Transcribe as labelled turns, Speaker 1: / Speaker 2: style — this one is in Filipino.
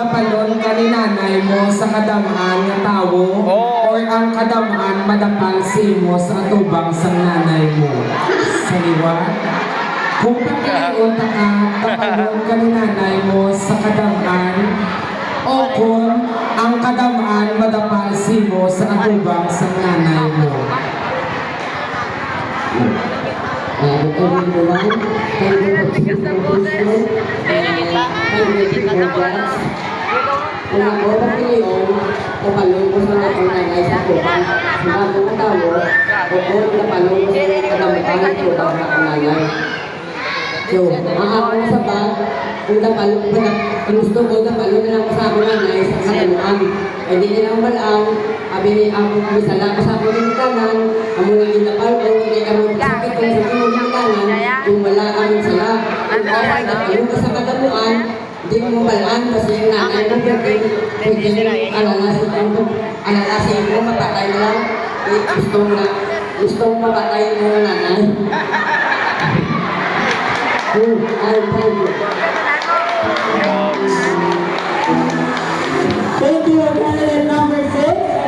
Speaker 1: Tapalon ka ni nanay mo sa kadamaan nga tawo or ang kadamaan madapal mo sa atubang sang nanay mo. Sa liwa? Kung pagkaon ka, tapalon ka ni nanay mo sa kadamaan o kung ang kadamaan madapal mo sa atubang sang nanay mo.
Speaker 2: Kung ako napiliyon, kapalong ko sa akong nanay sa kupang, sa akong katawo, o kung kapalong ko sa kadamatan ko sa akong nanay. So, ang akong sabat, kung napalong ko na, gusto ko napalong na lang sa akong nanay sa kataluan. E di nila ang balang, abi ni akong misala ko sa akong nilikanan, amo nang inapal ko, hindi ka mong sakit ko sa akong nilikanan, kung wala kami sila. Kung kapag napalong ka sa kataluan, hindi mo mabalaan kasi yung nanay mo pwede alalasin mo, mapatay mo lang. Gusto mo mapatay mo yung nanay.
Speaker 3: Thank you, candidate number 6.